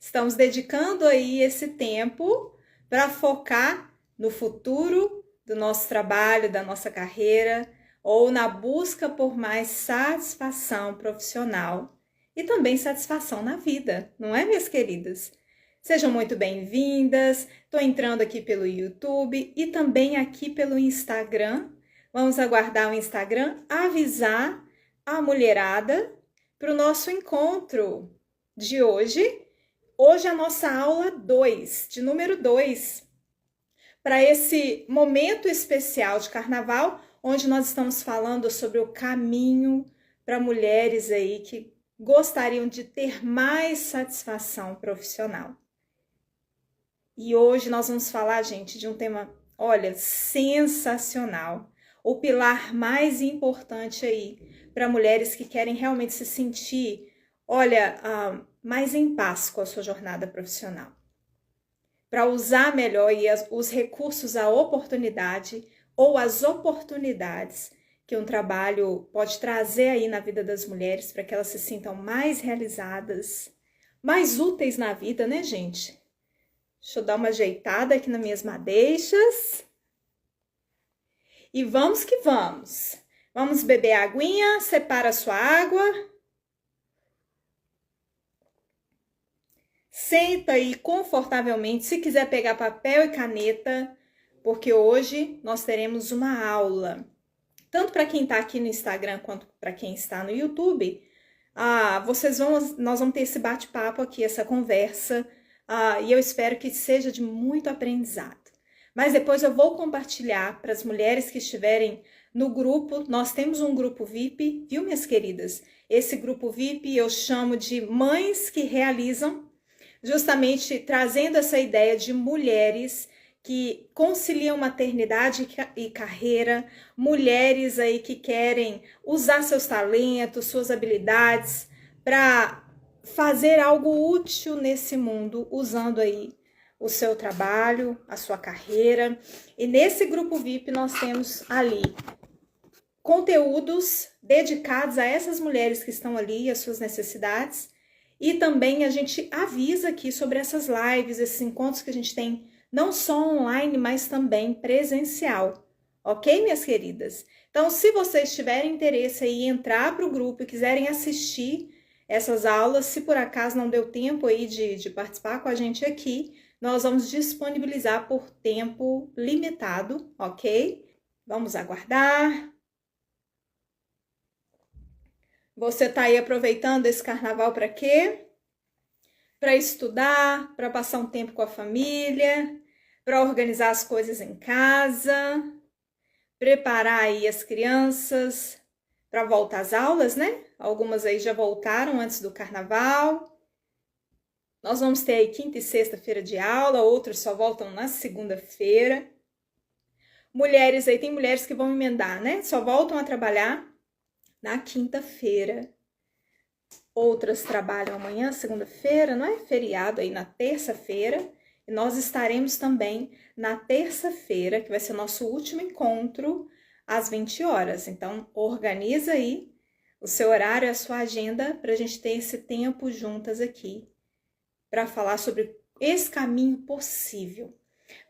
Estamos dedicando aí esse tempo para focar no futuro do nosso trabalho, da nossa carreira, ou na busca por mais satisfação profissional e também satisfação na vida, não é, minhas queridas? Sejam muito bem-vindas. Estou entrando aqui pelo YouTube e também aqui pelo Instagram. Vamos aguardar o Instagram avisar a mulherada para o nosso encontro de hoje. Hoje é a nossa aula 2, de número 2, para esse momento especial de carnaval, onde nós estamos falando sobre o caminho para mulheres aí que gostariam de ter mais satisfação profissional. E hoje nós vamos falar, gente, de um tema, olha, sensacional. O pilar mais importante aí para mulheres que querem realmente se sentir, olha, mais em paz com a sua jornada profissional. Para usar melhor aí os recursos, a oportunidade ou as oportunidades que um trabalho pode trazer aí na vida das mulheres para que elas se sintam mais realizadas, mais úteis na vida, né, gente? Deixa eu dar uma ajeitada aqui nas minhas madeixas. E vamos que vamos. Vamos beber a aguinha, separa a sua água. Senta aí confortavelmente, se quiser pegar papel e caneta, porque hoje nós teremos uma aula. Tanto para quem está aqui no Instagram quanto para quem está no YouTube. Nós vamos ter esse bate-papo aqui, essa conversa. E eu espero que seja de muito aprendizado. Mas depois eu vou compartilhar para as mulheres que estiverem no grupo. Nós temos um grupo VIP, viu, minhas queridas? Esse grupo VIP eu chamo de Mães que Realizam, justamente trazendo essa ideia de mulheres que conciliam maternidade e carreira, mulheres aí que querem usar seus talentos, suas habilidades para fazer algo útil nesse mundo, usando aí o seu trabalho, a sua carreira. E nesse grupo VIP nós temos ali conteúdos dedicados a essas mulheres que estão ali e as suas necessidades. E também a gente avisa aqui sobre essas lives, esses encontros que a gente tem, não só online, mas também presencial. Ok, minhas queridas? Então, se vocês tiverem interesse em entrar para o grupo e quiserem assistir essas aulas, se por acaso não deu tempo aí de participar com a gente aqui, nós vamos disponibilizar por tempo limitado, ok? Vamos aguardar. Você tá aí aproveitando esse carnaval para quê? Para estudar, para passar um tempo com a família, para organizar as coisas em casa, preparar aí as crianças para voltar às aulas, né? Algumas aí já voltaram antes do carnaval. Nós vamos ter aí quinta e sexta-feira de aula, outros só voltam na segunda-feira. Mulheres aí, tem mulheres que vão emendar, né? Só voltam a trabalhar na quinta-feira. Outras trabalham amanhã, segunda-feira, não é? Feriado aí na terça-feira. E nós estaremos também na terça-feira, que vai ser o nosso último encontro, às 20 horas. Então, organiza aí o seu horário, a sua agenda, para a gente ter esse tempo juntas aqui, para falar sobre esse caminho possível,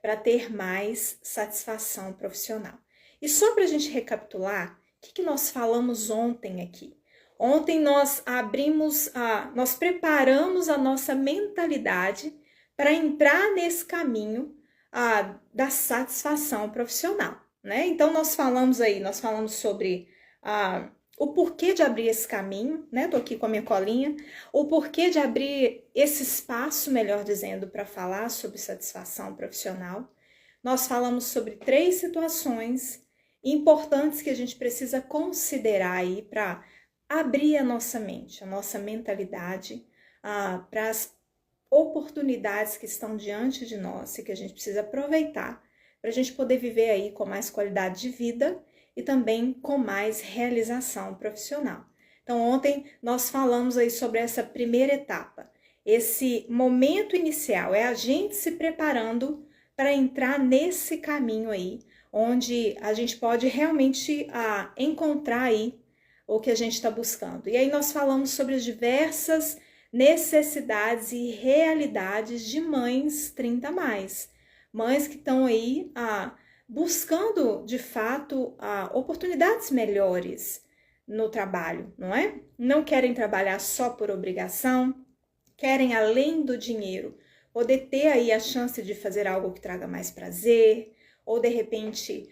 para ter mais satisfação profissional. E só para a gente recapitular, o que nós falamos ontem aqui? Ontem nós nós preparamos a nossa mentalidade para entrar nesse caminho da satisfação profissional, né? Então nós falamos sobre o porquê de abrir esse caminho, né? Tô aqui com a minha colinha. O porquê de abrir esse espaço, melhor dizendo, para falar sobre satisfação profissional. Nós falamos sobre 3 situações importantes que a gente precisa considerar aí para abrir a nossa mente, a nossa mentalidade para as oportunidades que estão diante de nós e que a gente precisa aproveitar para a gente poder viver aí com mais qualidade de vida e também com mais realização profissional. Então, ontem nós falamos aí sobre essa primeira etapa. Esse momento inicial é a gente se preparando para entrar nesse caminho aí, onde a gente pode realmente encontrar aí o que a gente está buscando. E aí nós falamos sobre as diversas necessidades e realidades de mães 30 a mais. Mães que estão aí buscando, de fato, oportunidades melhores no trabalho, não é? Não querem trabalhar só por obrigação, querem, além do dinheiro, poder ter aí a chance de fazer algo que traga mais prazer, ou de repente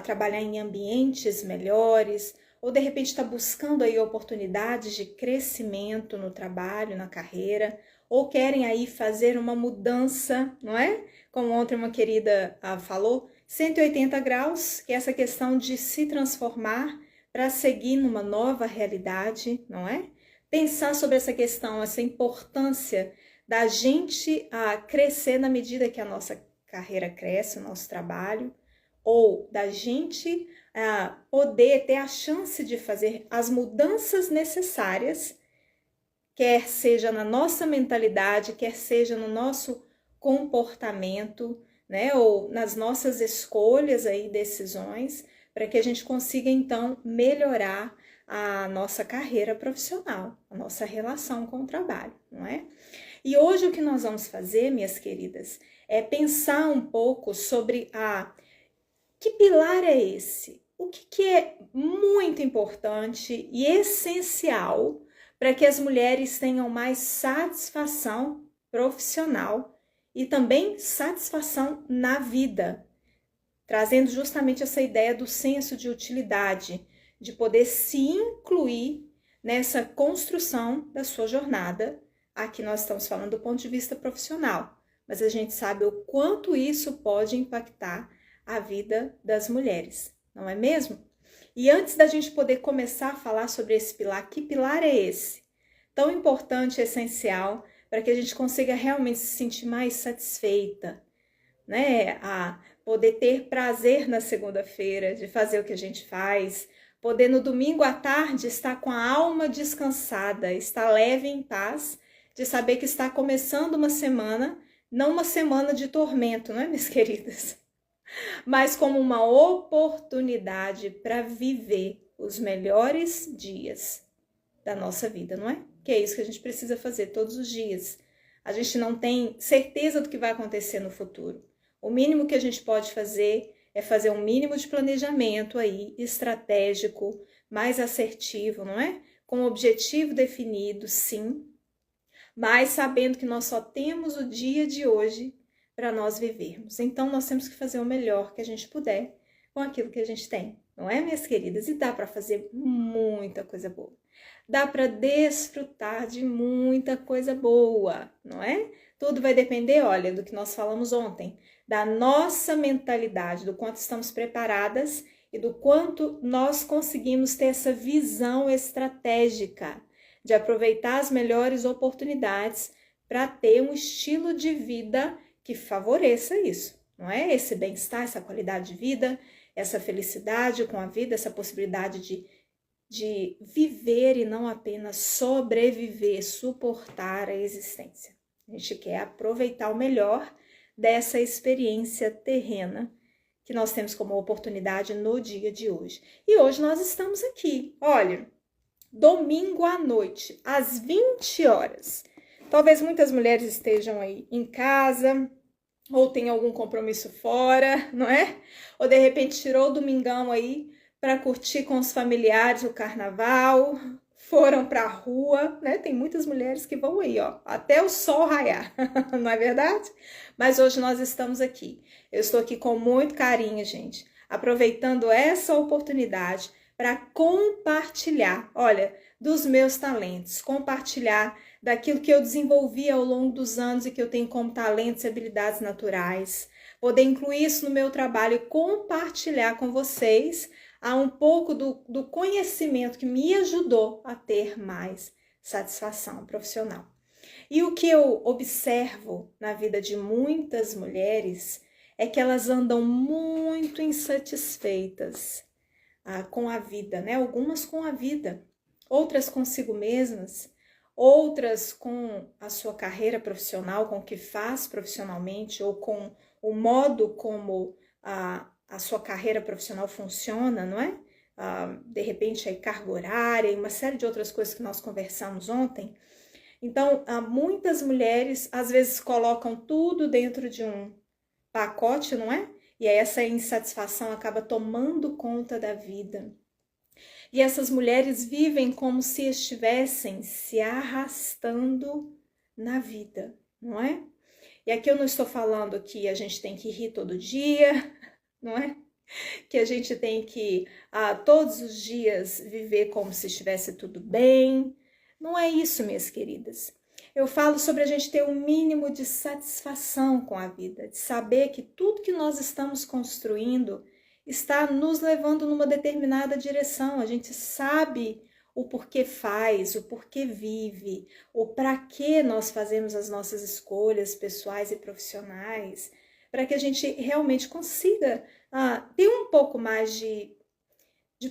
trabalhar em ambientes melhores, ou de repente está buscando aí oportunidades de crescimento no trabalho, na carreira, ou querem aí fazer uma mudança, não é? Como ontem uma querida falou, 180 graus, que é essa questão de se transformar para seguir numa nova realidade, não é? Pensar sobre essa questão, essa importância da gente crescer na medida que a nossa carreira cresce, o nosso trabalho, ou da gente poder ter a chance de fazer as mudanças necessárias, quer seja na nossa mentalidade, quer seja no nosso comportamento, né, ou nas nossas escolhas aí, decisões, para que a gente consiga então melhorar a nossa carreira profissional, a nossa relação com o trabalho, não é? E hoje o que nós vamos fazer, minhas queridas, é pensar um pouco sobre que pilar é esse? O que é muito importante e essencial para que as mulheres tenham mais satisfação profissional e também satisfação na vida, trazendo justamente essa ideia do senso de utilidade, de poder se incluir nessa construção da sua jornada. Aqui nós estamos falando do ponto de vista profissional, mas a gente sabe o quanto isso pode impactar a vida das mulheres, não é mesmo? E antes da gente poder começar a falar sobre esse pilar, que pilar é esse? Tão importante e essencial para que a gente consiga realmente se sentir mais satisfeita, né? A poder ter prazer na segunda-feira de fazer o que a gente faz, poder no domingo à tarde estar com a alma descansada, estar leve em paz, de saber que está começando uma semana, não uma semana de tormento, não é, minhas queridas? Mas como uma oportunidade para viver os melhores dias da nossa vida, não é? Que é isso que a gente precisa fazer todos os dias. A gente não tem certeza do que vai acontecer no futuro. O mínimo que a gente pode fazer é fazer um mínimo de planejamento aí, estratégico, mais assertivo, não é? Com um objetivo definido, sim, mas sabendo que nós só temos o dia de hoje para nós vivermos. Então, nós temos que fazer o melhor que a gente puder com aquilo que a gente tem, não é, minhas queridas? E dá para fazer muita coisa boa. Dá para desfrutar de muita coisa boa, não é? Tudo vai depender, olha, do que nós falamos ontem, da nossa mentalidade, do quanto estamos preparadas e do quanto nós conseguimos ter essa visão estratégica de aproveitar as melhores oportunidades para ter um estilo de vida que favoreça isso, não é? Esse bem-estar, essa qualidade de vida, essa felicidade com a vida, essa possibilidade de viver e não apenas sobreviver, suportar a existência. A gente quer aproveitar o melhor dessa experiência terrena que nós temos como oportunidade no dia de hoje. E hoje nós estamos aqui, olha, domingo à noite, às 20 horas. Talvez muitas mulheres estejam aí em casa, ou tem algum compromisso fora, não é? Ou de repente tirou o domingão aí para curtir com os familiares o carnaval, foram para a rua, né? Tem muitas mulheres que vão aí, ó, até o sol raiar, não é verdade? Mas hoje nós estamos aqui. Eu estou aqui com muito carinho, gente, aproveitando essa oportunidade para compartilhar, olha, dos meus talentos, compartilhar daquilo que eu desenvolvi ao longo dos anos e que eu tenho como talentos e habilidades naturais, poder incluir isso no meu trabalho e compartilhar com vocês um pouco do conhecimento que me ajudou a ter mais satisfação profissional. E o que eu observo na vida de muitas mulheres é que elas andam muito insatisfeitas com a vida, né? Algumas com a vida, outras consigo mesmas, outras com a sua carreira profissional, com o que faz profissionalmente ou com o modo como a sua carreira profissional funciona, não é? De repente, aí, carga horária e uma série de outras coisas que nós conversamos ontem. Então, muitas mulheres às vezes colocam tudo dentro de um pacote, não é? E aí essa insatisfação acaba tomando conta da vida. E essas mulheres vivem como se estivessem se arrastando na vida, não é? E aqui eu não estou falando que a gente tem que rir todo dia, não é? Que a gente tem que todos os dias viver como se estivesse tudo bem. Não é isso, minhas queridas. Eu falo sobre a gente ter um mínimo de satisfação com a vida, de saber que tudo que nós estamos construindo está nos levando numa determinada direção. A gente sabe o porquê faz, o porquê vive, o para que nós fazemos as nossas escolhas pessoais e profissionais, para que a gente realmente consiga ter um pouco mais de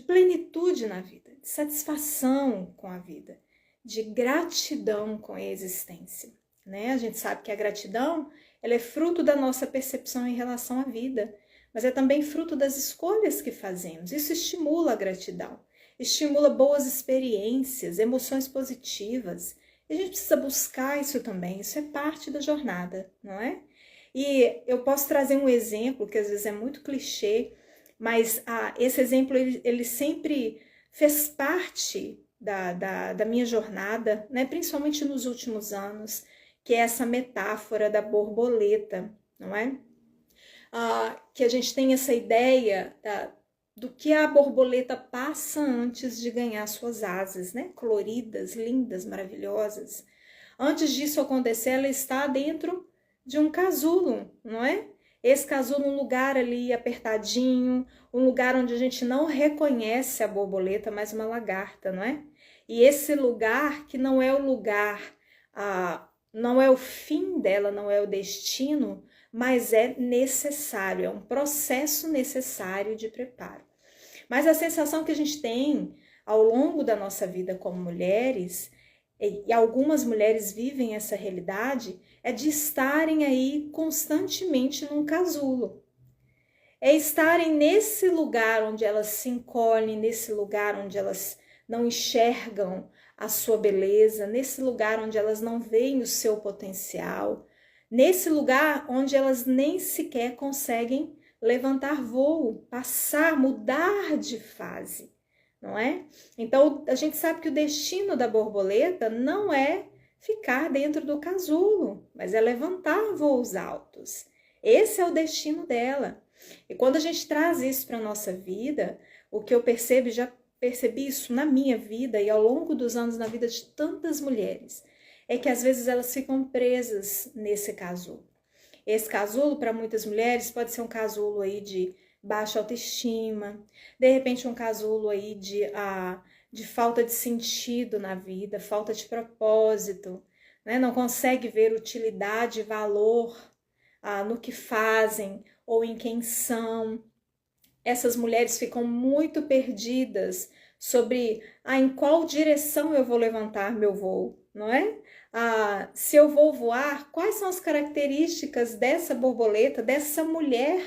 plenitude na vida, de satisfação com a vida, de gratidão com a existência, né? A gente sabe que a gratidão, ela é fruto da nossa percepção em relação à vida, mas é também fruto das escolhas que fazemos. Isso estimula a gratidão, estimula boas experiências, emoções positivas. E a gente precisa buscar isso também, isso é parte da jornada, não é? E eu posso trazer um exemplo que às vezes é muito clichê, mas esse exemplo ele sempre fez parte da minha jornada, né? Principalmente nos últimos anos, que é essa metáfora da borboleta, não é? Que a gente tem essa ideia do que a borboleta passa antes de ganhar suas asas, né? Coloridas, lindas, maravilhosas. Antes disso acontecer, ela está dentro de um casulo, não é? Esse casulo, um lugar ali apertadinho, um lugar onde a gente não reconhece a borboleta, mas uma lagarta, não é? E esse lugar que não é o lugar, não é o fim dela, não é o destino, mas é necessário, é um processo necessário de preparo. Mas a sensação que a gente tem ao longo da nossa vida como mulheres, e algumas mulheres vivem essa realidade, é de estarem aí constantemente num casulo. É estarem nesse lugar onde elas se encolhem, nesse lugar onde elas não enxergam a sua beleza, nesse lugar onde elas não veem o seu potencial, nesse lugar onde elas nem sequer conseguem levantar voo, passar, mudar de fase, não é? Então, a gente sabe que o destino da borboleta não é ficar dentro do casulo, mas é levantar voos altos. Esse é o destino dela. E quando a gente traz isso para a nossa vida, o que eu percebo, já percebi isso na minha vida e ao longo dos anos na vida de tantas mulheres, é que às vezes elas ficam presas nesse casulo. Esse casulo, para muitas mulheres, pode ser um casulo aí de baixa autoestima, de repente um casulo aí de falta de sentido na vida, falta de propósito, né? Não consegue ver utilidade e valor no que fazem ou em quem são. Essas mulheres ficam muito perdidas sobre em qual direção eu vou levantar meu voo, não é? Se eu vou voar, quais são as características dessa borboleta, dessa mulher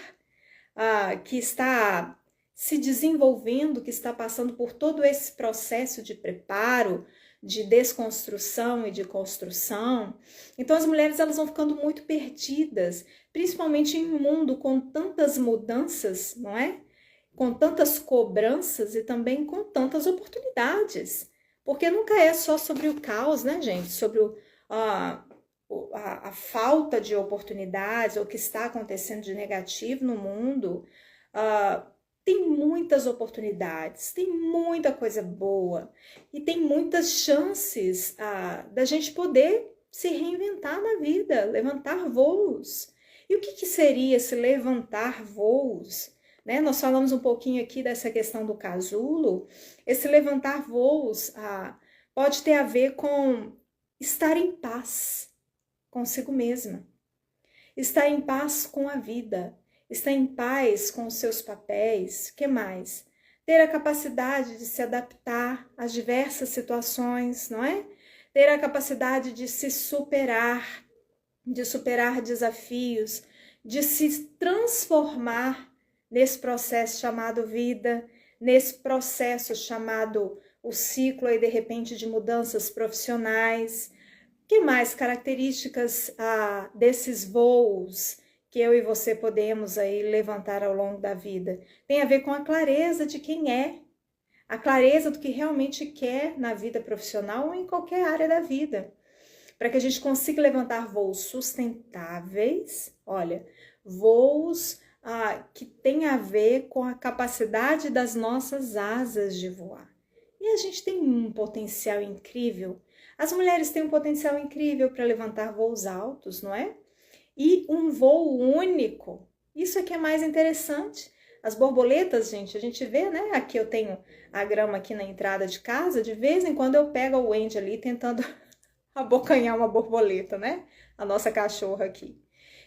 que está se desenvolvendo, que está passando por todo esse processo de preparo, de desconstrução e de construção. Então as mulheres elas vão ficando muito perdidas, principalmente em um mundo com tantas mudanças, não é? Com tantas cobranças e também com tantas oportunidades. Porque nunca é só sobre o caos, né, gente? Sobre a falta de oportunidades, ou o que está acontecendo de negativo no mundo. Tem muitas oportunidades, tem muita coisa boa e tem muitas chances da gente poder se reinventar na vida, levantar voos. E o que seria esse levantar voos? Né? Nós falamos um pouquinho aqui dessa questão do casulo. Esse levantar voos pode ter a ver com estar em paz consigo mesma, estar em paz com a vida, estar em paz com os seus papéis. O que mais? Ter a capacidade de se adaptar às diversas situações, não é? Ter a capacidade de se superar, de superar desafios, de se transformar nesse processo chamado vida, nesse processo chamado o ciclo aí de repente de mudanças profissionais, Que mais características desses voos que eu e você podemos aí levantar ao longo da vida? Tem a ver com a clareza de quem é, a clareza do que realmente quer na vida profissional ou em qualquer área da vida. Para que a gente consiga levantar voos sustentáveis, olha, voos que tem a ver com a capacidade das nossas asas de voar. E a gente tem um potencial incrível. As mulheres têm um potencial incrível para levantar voos altos, não é? E um voo único. Isso aqui é mais interessante. As borboletas, gente, a gente vê, né? Aqui eu tenho a grama aqui na entrada de casa. De vez em quando eu pego o Wendy ali tentando abocanhar uma borboleta, né? A nossa cachorra aqui.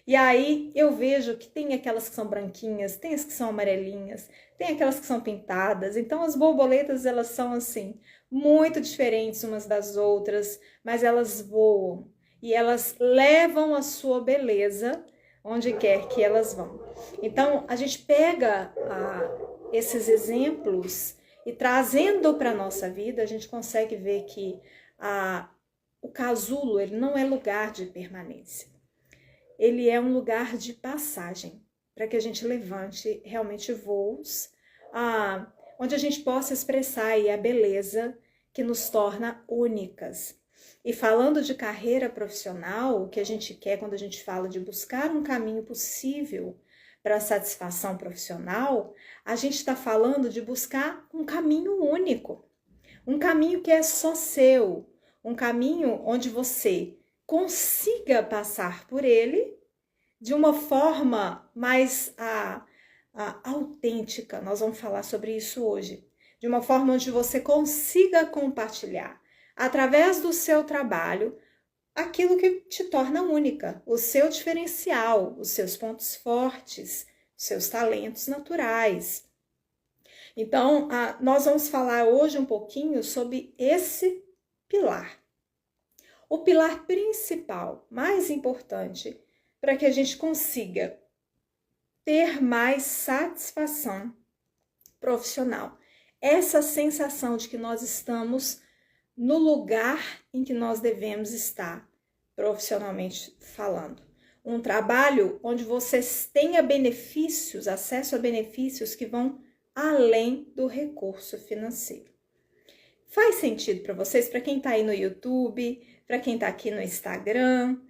E aí eu vejo que tem aquelas que são branquinhas, tem as que são amarelinhas, tem aquelas que são pintadas. Então as borboletas, elas são assim, muito diferentes umas das outras, mas elas voam e elas levam a sua beleza onde quer que elas vão. Então a gente pega esses exemplos e trazendo para a nossa vida, a gente consegue ver que o casulo, ele não é lugar de permanência. Ele é um lugar de passagem, para que a gente levante realmente voos, onde a gente possa expressar aí a beleza que nos torna únicas. E falando de carreira profissional, o que a gente quer quando a gente fala de buscar um caminho possível para a satisfação profissional, a gente está falando de buscar um caminho único, um caminho que é só seu, um caminho onde você consiga passar por ele de uma forma mais autêntica. Nós vamos falar sobre isso hoje. De uma forma onde você consiga compartilhar, através do seu trabalho, aquilo que te torna única, o seu diferencial, os seus pontos fortes, os seus talentos naturais. Então, nós vamos falar hoje um pouquinho sobre esse pilar. O pilar principal, mais importante, para que a gente consiga ter mais satisfação profissional. Essa sensação de que nós estamos no lugar em que nós devemos estar, profissionalmente falando. Um trabalho onde você tenha benefícios, acesso a benefícios que vão além do recurso financeiro. Faz sentido para vocês? Para quem está aí no YouTube, para quem está aqui no Instagram?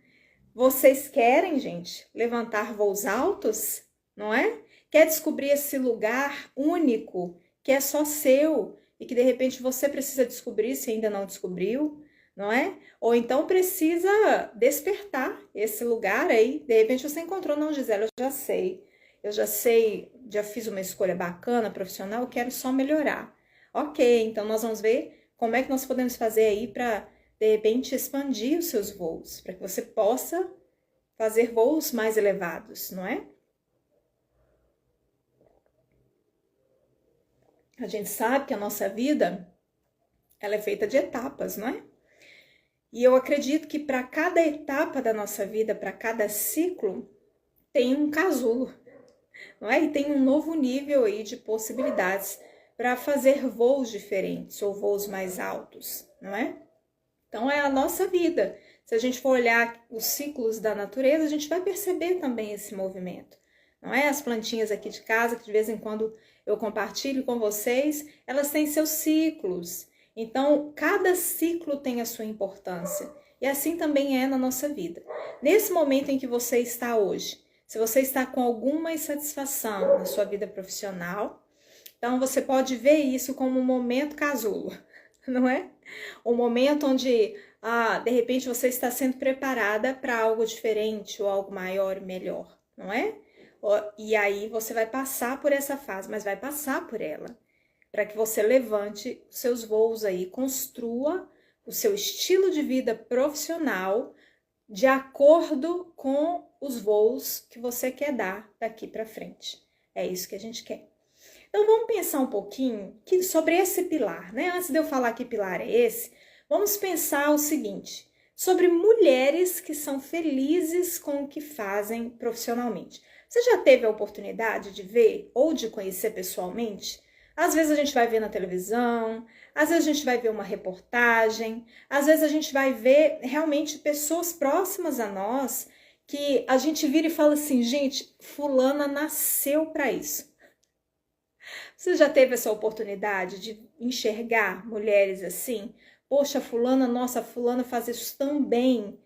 Vocês querem, gente, levantar voos altos, não é? Quer descobrir esse lugar único que é só seu e que de repente você precisa descobrir se ainda não descobriu, não é? Ou então precisa despertar esse lugar aí. De repente você encontrou, não, Gisela, eu já sei, já fiz uma escolha bacana, profissional, eu quero só melhorar. Ok, então nós vamos ver como é que nós podemos fazer aí para, de repente, expandir os seus voos, para que você possa fazer voos mais elevados, não é? A gente sabe que a nossa vida, ela é feita de etapas, não é? E eu acredito que para cada etapa da nossa vida, para cada ciclo, tem um casulo, não é? E tem um novo nível aí de possibilidades para fazer voos diferentes ou voos mais altos, não é? Então é a nossa vida. Se a gente for olhar os ciclos da natureza, a gente vai perceber também esse movimento. Não é? As plantinhas aqui de casa, que de vez em quando eu compartilho com vocês, elas têm seus ciclos. Então, cada ciclo tem a sua importância. E assim também é na nossa vida. Nesse momento em que você está hoje, se você está com alguma insatisfação na sua vida profissional, então você pode ver isso como um momento casulo, não é? Um momento onde, de repente, você está sendo preparada para algo diferente ou algo maior e melhor, não é? E aí você vai passar por essa fase, mas vai passar por ela, para que você levante os seus voos aí, construa o seu estilo de vida profissional de acordo com os voos que você quer dar daqui para frente. É isso que a gente quer. Então vamos pensar um pouquinho sobre esse pilar, né? Antes de eu falar que pilar é esse, vamos pensar o seguinte, sobre mulheres que são felizes com o que fazem profissionalmente. Você já teve a oportunidade de ver ou de conhecer pessoalmente Às vezes a gente vai ver na televisão, às vezes a gente vai ver uma reportagem, às vezes a gente vai ver realmente pessoas próximas a nós que a gente vira e fala assim, gente, fulana nasceu para isso. Você já teve essa oportunidade de enxergar mulheres assim? Poxa, fulana, nossa, fulana faz isso tão bem,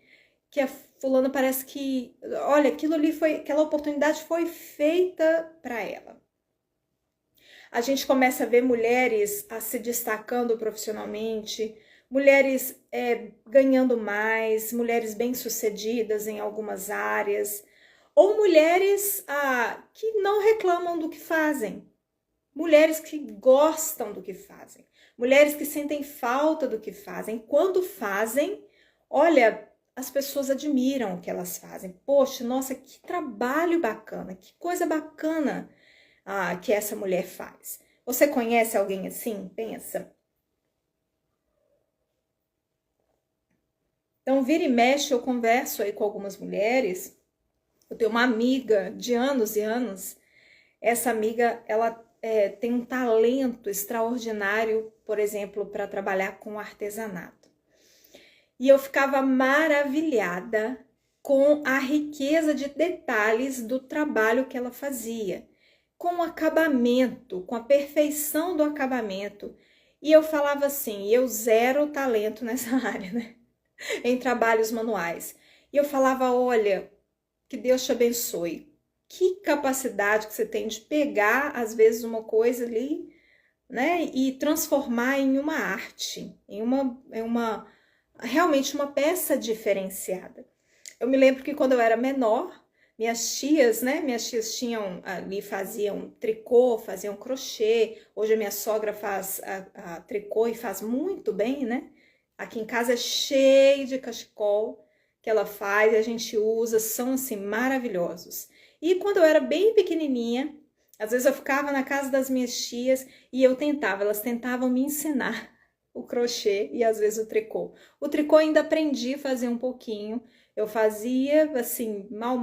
que a fulana parece que, olha, aquilo ali foi, aquela oportunidade foi feita para ela. A gente começa a ver mulheres se destacando profissionalmente, mulheres ganhando mais, mulheres bem-sucedidas em algumas áreas, ou mulheres que não reclamam do que fazem, mulheres que gostam do que fazem, mulheres que sentem falta do que fazem. Quando fazem, olha, as pessoas admiram o que elas fazem. Poxa, nossa, que trabalho bacana, que coisa bacana que essa mulher faz. Você conhece alguém assim? Pensa. Então, vira e mexe, eu converso aí com algumas mulheres. Eu tenho uma amiga de anos e anos. Essa amiga, ela tem um talento extraordinário, por exemplo, para trabalhar com artesanato. E eu ficava maravilhada com a riqueza de detalhes do trabalho que ela fazia, com o acabamento, com a perfeição do acabamento. E eu falava assim, eu zero talento nessa área, né? Em trabalhos manuais. E eu falava, olha, que Deus te abençoe. Que capacidade que você tem de pegar, às vezes, uma coisa ali, né? E transformar em uma arte, em realmente uma peça diferenciada. Eu me lembro que quando eu era menor, minhas tias, né? Minhas tias tinham ali, faziam tricô, faziam crochê. Hoje a minha sogra faz tricô e faz muito bem, né? Aqui em casa é cheio de cachecol que ela faz e a gente usa, são assim maravilhosos. E quando eu era bem pequenininha, às vezes eu ficava na casa das minhas tias e elas tentavam me ensinar o crochê e às vezes o tricô. O tricô ainda aprendi a fazer um pouquinho. Eu fazia, assim, mal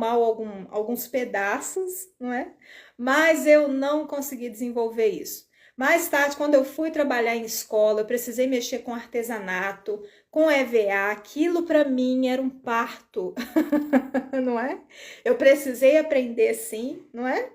alguns pedaços, não é? Mas eu não consegui desenvolver isso. Mais tarde, quando eu fui trabalhar em escola, eu precisei mexer com artesanato, com EVA. Aquilo para mim era um parto, não é? Eu precisei aprender sim, não é?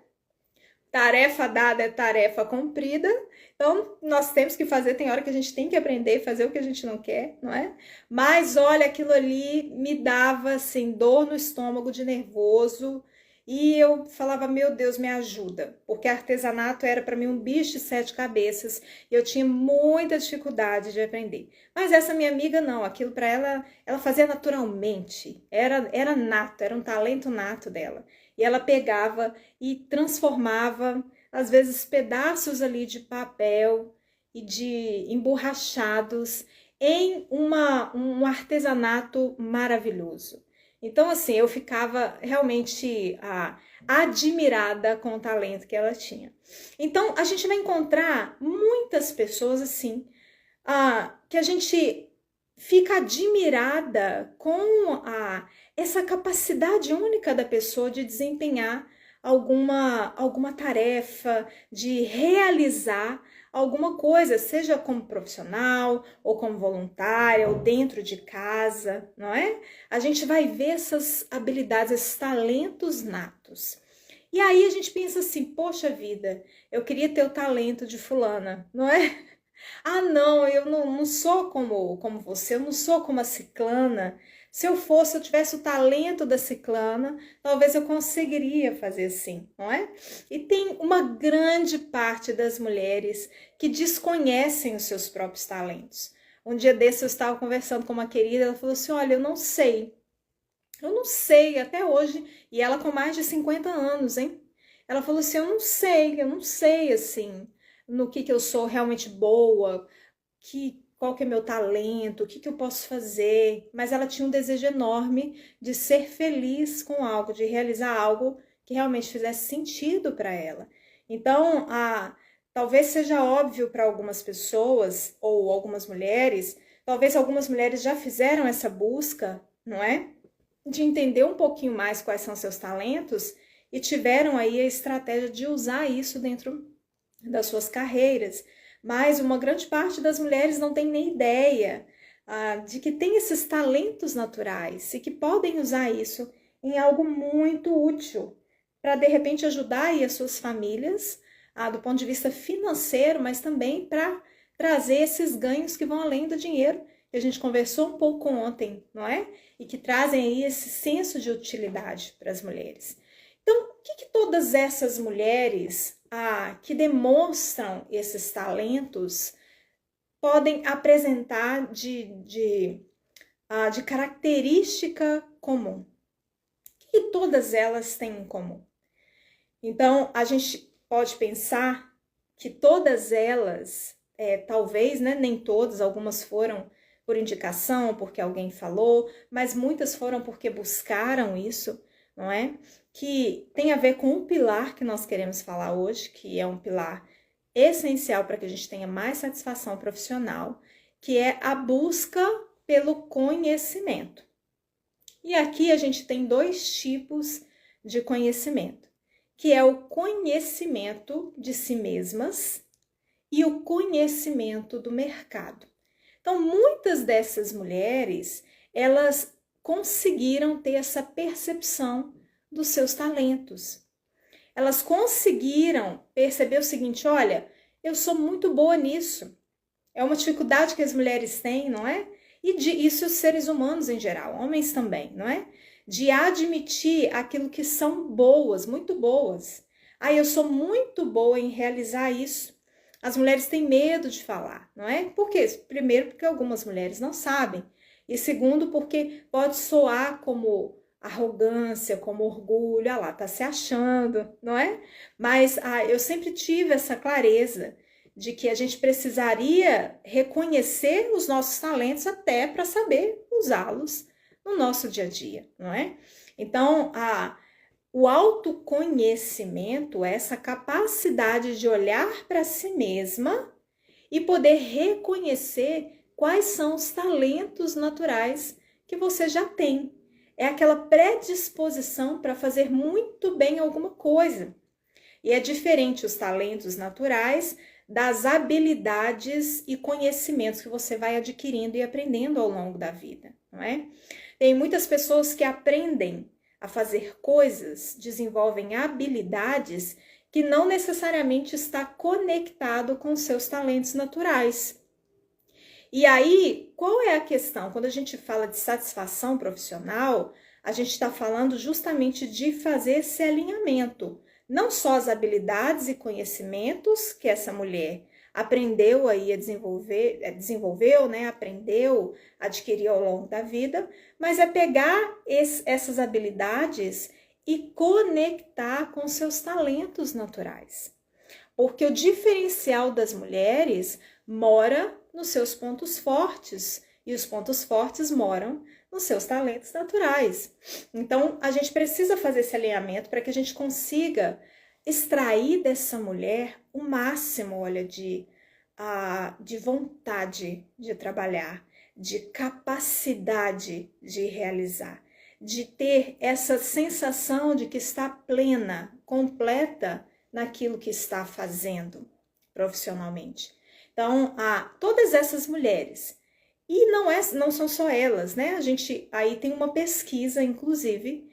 Tarefa dada é tarefa cumprida. Então, nós temos que fazer, tem hora que a gente tem que aprender a fazer o que a gente não quer, não é? Mas, olha, aquilo ali me dava, assim, dor no estômago, de nervoso. E eu falava, meu Deus, me ajuda. Porque artesanato era para mim um bicho de sete cabeças. E eu tinha muita dificuldade de aprender. Mas essa minha amiga, não. Aquilo para ela fazia naturalmente. Era nato, era um talento nato dela. E ela pegava e transformava, às vezes, pedaços ali de papel e de emborrachados em um artesanato maravilhoso. Então, assim, eu ficava realmente admirada com o talento que ela tinha. Então, a gente vai encontrar muitas pessoas assim, que a gente fica admirada com essa capacidade única da pessoa de desempenhar alguma tarefa, de realizar alguma coisa, seja como profissional, ou como voluntária, ou dentro de casa, não é? A gente vai ver essas habilidades, esses talentos natos. E aí a gente pensa assim, poxa vida, eu queria ter o talento de fulana, não é? Ah, não, eu não sou como você, eu não sou como a ciclana. Se eu tivesse o talento da ciclana, talvez eu conseguiria fazer assim, não é? E tem uma grande parte das mulheres que desconhecem os seus próprios talentos. Um dia desse eu estava conversando com uma querida, ela falou assim, olha, eu não sei até hoje, e ela com mais de 50 anos, hein? Ela falou assim, eu não sei, assim, no que eu sou realmente boa, qual que é meu talento, o que eu posso fazer, mas ela tinha um desejo enorme de ser feliz com algo, de realizar algo que realmente fizesse sentido para ela. Então, talvez seja óbvio para algumas pessoas ou algumas mulheres, talvez algumas mulheres já fizeram essa busca, não é? De entender um pouquinho mais quais são seus talentos e tiveram aí a estratégia de usar isso dentro das suas carreiras, mas uma grande parte das mulheres não tem nem ideia de que tem esses talentos naturais e que podem usar isso em algo muito útil para, de repente, ajudar aí as suas famílias do ponto de vista financeiro, mas também para trazer esses ganhos que vão além do dinheiro, que a gente conversou um pouco ontem, não é? E que trazem aí esse senso de utilidade para as mulheres. Então, o que todas essas mulheres que demonstram esses talentos podem apresentar de característica comum? O que todas elas têm em comum? Então, a gente pode pensar que todas elas, talvez, né, nem todas, algumas foram por indicação, porque alguém falou, mas muitas foram porque buscaram isso, não é? Que tem a ver com um pilar que nós queremos falar hoje, que é um pilar essencial para que a gente tenha mais satisfação profissional, que é a busca pelo conhecimento. E aqui a gente tem dois tipos de conhecimento, que é o conhecimento de si mesmas e o conhecimento do mercado. Então, muitas dessas mulheres, elas conseguiram ter essa percepção dos seus talentos. Elas conseguiram perceber o seguinte: olha, eu sou muito boa nisso. É uma dificuldade que as mulheres têm, não é? E isso os seres humanos em geral, homens também, não é? De admitir aquilo que são boas, muito boas. Eu sou muito boa em realizar isso. As mulheres têm medo de falar, não é? Por quê? Primeiro, porque algumas mulheres não sabem. E segundo, porque pode soar como arrogância, como orgulho, lá, tá se achando, não é? Mas eu sempre tive essa clareza de que a gente precisaria reconhecer os nossos talentos até para saber usá-los no nosso dia a dia, não é? Então, o autoconhecimento é essa capacidade de olhar para si mesma e poder reconhecer quais são os talentos naturais que você já tem. É aquela predisposição para fazer muito bem alguma coisa. E é diferente os talentos naturais das habilidades e conhecimentos que você vai adquirindo e aprendendo ao longo da vida, não é? Tem muitas pessoas que aprendem a fazer coisas, desenvolvem habilidades que não necessariamente está conectado com seus talentos naturais. E aí, qual é a questão? Quando a gente fala de satisfação profissional, a gente está falando justamente de fazer esse alinhamento. Não só as habilidades e conhecimentos que essa mulher aprendeu aí a desenvolveu, né? Aprendeu, adquiriu ao longo da vida, mas é pegar essas habilidades e conectar com seus talentos naturais. Porque o diferencial das mulheres mora nos seus pontos fortes e os pontos fortes moram nos seus talentos naturais. Então, a gente precisa fazer esse alinhamento para que a gente consiga extrair dessa mulher o máximo, olha, de vontade de trabalhar, de capacidade de realizar, de ter essa sensação de que está plena, completa naquilo que está fazendo profissionalmente. Então, todas essas mulheres, e não são só elas, né? A gente aí tem uma pesquisa, inclusive,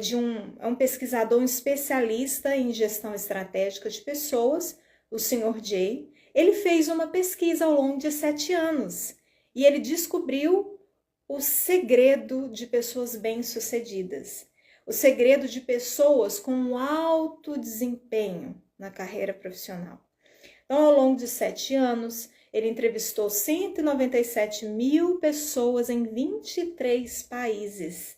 de um pesquisador, um especialista em gestão estratégica de pessoas, o Sr. Jay. Ele fez uma pesquisa ao longo de 7 anos e ele descobriu o segredo de pessoas bem-sucedidas, o segredo de pessoas com alto desempenho na carreira profissional. Então, ao longo de 7 anos, ele entrevistou 197 mil pessoas em 23 países.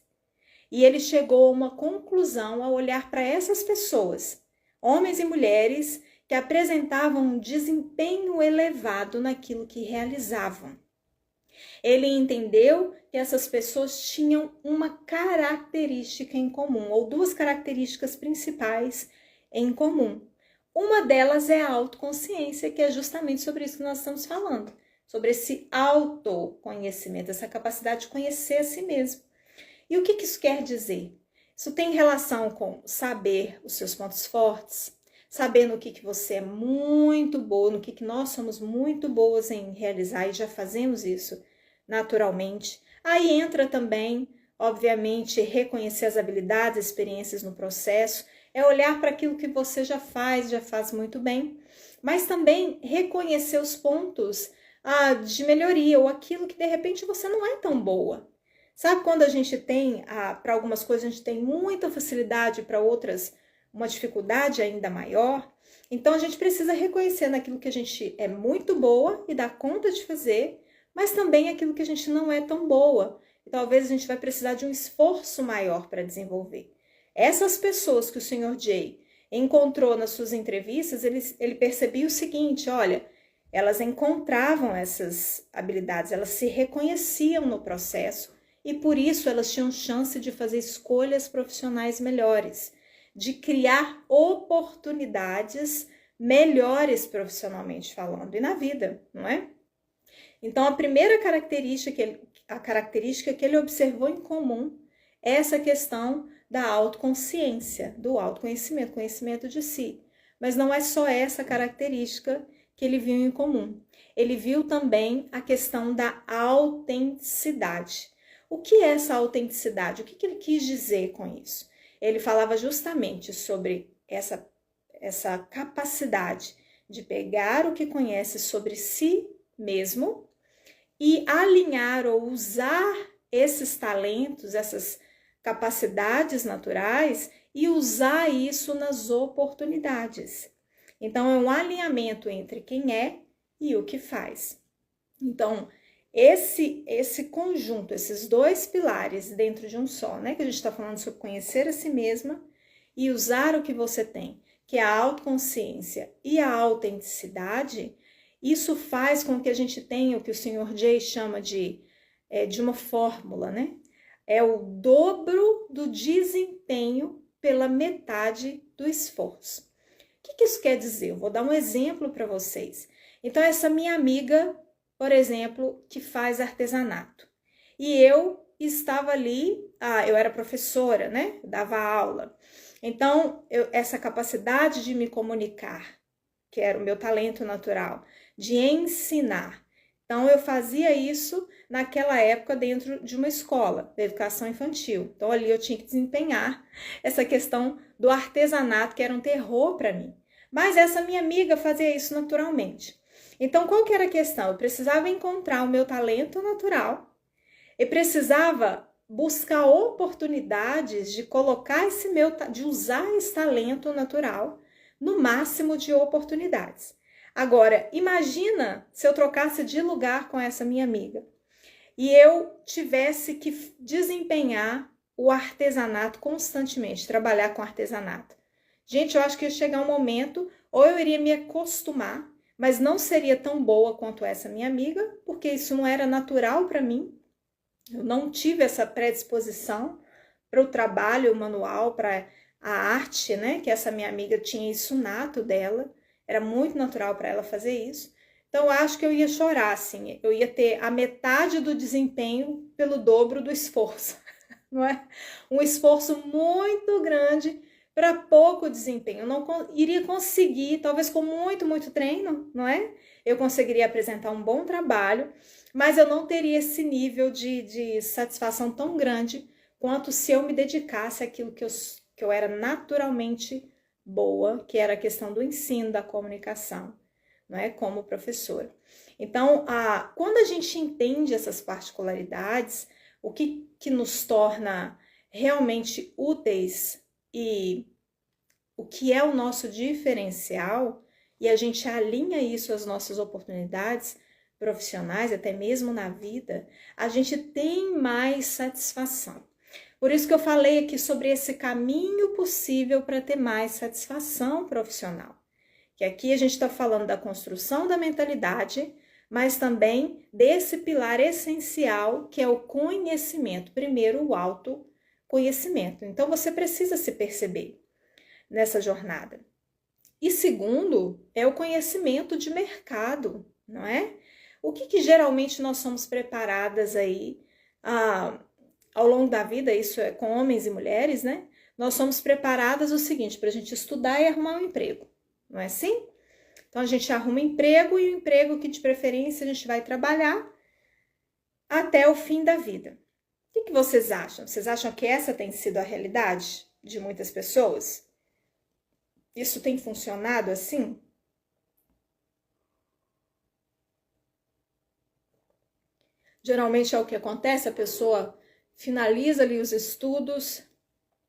E ele chegou a uma conclusão ao olhar para essas pessoas, homens e mulheres, que apresentavam um desempenho elevado naquilo que realizavam. Ele entendeu que essas pessoas tinham uma característica em comum, ou 2 características principais em comum. Uma delas é a autoconsciência, que é justamente sobre isso que nós estamos falando, sobre esse autoconhecimento, essa capacidade de conhecer a si mesmo. E o que isso quer dizer? Isso tem relação com saber os seus pontos fortes, saber no que você é muito boa, no que nós somos muito boas em realizar e já fazemos isso naturalmente. Aí entra também, obviamente, reconhecer as habilidades, experiências no processo, é olhar para aquilo que você já faz muito bem, mas também reconhecer os pontos de melhoria ou aquilo que de repente você não é tão boa. Sabe quando a gente tem, para algumas coisas a gente tem muita facilidade, para outras uma dificuldade ainda maior? Então a gente precisa reconhecer naquilo que a gente é muito boa e dar conta de fazer, mas também aquilo que a gente não é tão boa. E talvez a gente vai precisar de um esforço maior para desenvolver. Essas pessoas que o Sr. Jay encontrou nas suas entrevistas, ele percebia o seguinte, olha, elas encontravam essas habilidades, elas se reconheciam no processo e por isso elas tinham chance de fazer escolhas profissionais melhores, de criar oportunidades melhores profissionalmente falando e na vida, não é? Então a primeira característica que ele observou em comum é essa questão da autoconsciência, do autoconhecimento, conhecimento de si. Mas não é só essa característica que ele viu em comum. Ele viu também a questão da autenticidade. O que é essa autenticidade? O que ele quis dizer com isso? Ele falava justamente sobre essa capacidade de pegar o que conhece sobre si mesmo e alinhar ou usar esses talentos, essas capacidades naturais e usar isso nas oportunidades. Então, é um alinhamento entre quem é e o que faz. Então, esse conjunto, esses dois pilares dentro de um só, né? Que a gente está falando sobre conhecer a si mesma e usar o que você tem, que é a autoconsciência e a autenticidade, isso faz com que a gente tenha o que o Sr. Jay chama de uma fórmula, né? É o dobro do desempenho pela metade do esforço. O que isso quer dizer? Eu vou dar um exemplo para vocês. Então, essa minha amiga, por exemplo, que faz artesanato. E eu estava ali, eu era professora, né? Dava aula. Então, essa capacidade de me comunicar, que era o meu talento natural, de ensinar. Então, eu fazia isso naquela época dentro de uma escola de educação infantil. Então, ali eu tinha que desempenhar essa questão do artesanato, que era um terror para mim. Mas essa minha amiga fazia isso naturalmente. Então, qual que era a questão? Eu precisava encontrar o meu talento natural e precisava buscar oportunidades de colocar de usar esse talento natural no máximo de oportunidades. Agora, imagina se eu trocasse de lugar com essa minha amiga e eu tivesse que desempenhar o artesanato constantemente, trabalhar com artesanato. Gente, eu acho que ia chegar um momento, ou eu iria me acostumar, mas não seria tão boa quanto essa minha amiga, porque isso não era natural para mim. Eu não tive essa predisposição para o trabalho manual, para a arte, né? Que essa minha amiga tinha isso nato dela. Era muito natural para ela fazer isso. Então, eu acho que eu ia chorar, assim. Eu ia ter a metade do desempenho pelo dobro do esforço, não é? Um esforço muito grande para pouco desempenho. Eu não iria conseguir, talvez com muito treino, não é? Eu conseguiria apresentar um bom trabalho, mas eu não teria esse nível de satisfação tão grande quanto se eu me dedicasse àquilo que eu era naturalmente boa, que era a questão do ensino, da comunicação, não é? Como professora. Então, quando a gente entende essas particularidades, o que nos torna realmente úteis e o que é o nosso diferencial, e a gente alinha isso às nossas oportunidades profissionais, até mesmo na vida, a gente tem mais satisfação. Por isso que eu falei aqui sobre esse caminho possível para ter mais satisfação profissional. Que aqui a gente está falando da construção da mentalidade, mas também desse pilar essencial que é o conhecimento. Primeiro, o autoconhecimento. Então, você precisa se perceber nessa jornada. E segundo, é o conhecimento de mercado, não é? O que geralmente nós somos preparadas aí ao longo da vida, isso com homens e mulheres, né? Nós somos preparadas o seguinte, para a gente estudar e arrumar um emprego. não é assim? Então a gente arruma emprego e o emprego que de preferência a gente vai trabalhar até o fim da vida. O que vocês acham? Vocês acham que essa tem sido a realidade de muitas pessoas? Isso tem funcionado assim? Geralmente é o que acontece, a pessoa finaliza ali os estudos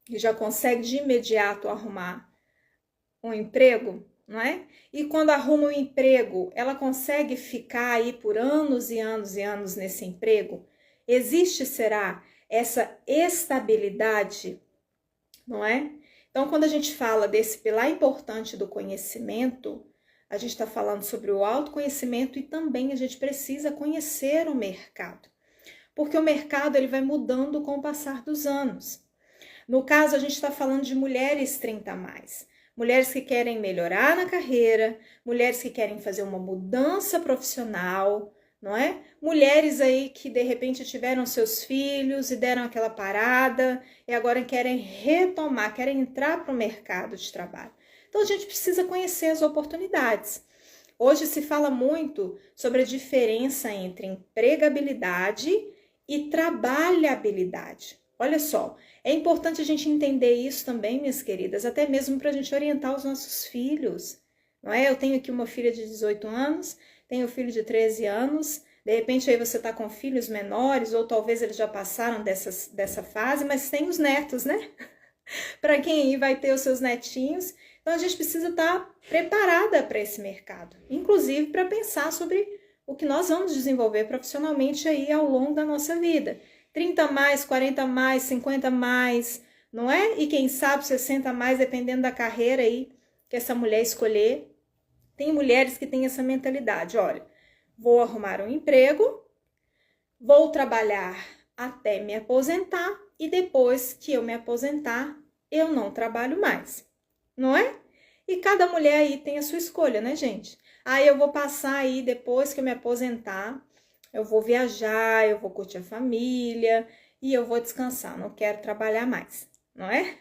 e já consegue de imediato arrumar um emprego, não é? E quando arruma um emprego, ela consegue ficar aí por anos e anos e anos nesse emprego? Existe, será, essa estabilidade, não é? Então, quando a gente fala desse pilar importante do conhecimento, a gente está falando sobre o autoconhecimento e também a gente precisa conhecer o mercado. Porque o mercado ele vai mudando com o passar dos anos. No caso, a gente está falando de mulheres 30 a mais. Mulheres que querem melhorar na carreira, mulheres que querem fazer uma mudança profissional, não é? Mulheres aí que de repente tiveram seus filhos e deram aquela parada e agora querem retomar, querem entrar para o mercado de trabalho. Então a gente precisa conhecer as oportunidades. Hoje se fala muito sobre a diferença entre empregabilidade e trabalhabilidade. Olha só, é importante a gente entender isso também, minhas queridas, até mesmo para a gente orientar os nossos filhos, não é? Eu tenho aqui uma filha de 18 anos, tenho um filho de 13 anos, de repente aí você está com filhos menores, ou talvez eles já passaram dessa fase, mas tem os netos, né? Para quem aí vai ter os seus netinhos, então a gente precisa estar preparada para esse mercado, inclusive para pensar sobre o que nós vamos desenvolver profissionalmente aí ao longo da nossa vida. 30 mais, 40 mais, 50 mais, não é? E quem sabe 60 mais, dependendo da carreira aí que essa mulher escolher. Tem mulheres que têm essa mentalidade, olha, vou arrumar um emprego, vou trabalhar até me aposentar e depois que eu me aposentar, eu não trabalho mais, não é? E cada mulher aí tem a sua escolha, né, gente? Aí eu vou passar aí, depois que eu me aposentar, eu vou viajar, eu vou curtir a família e eu vou descansar, não quero trabalhar mais, não é?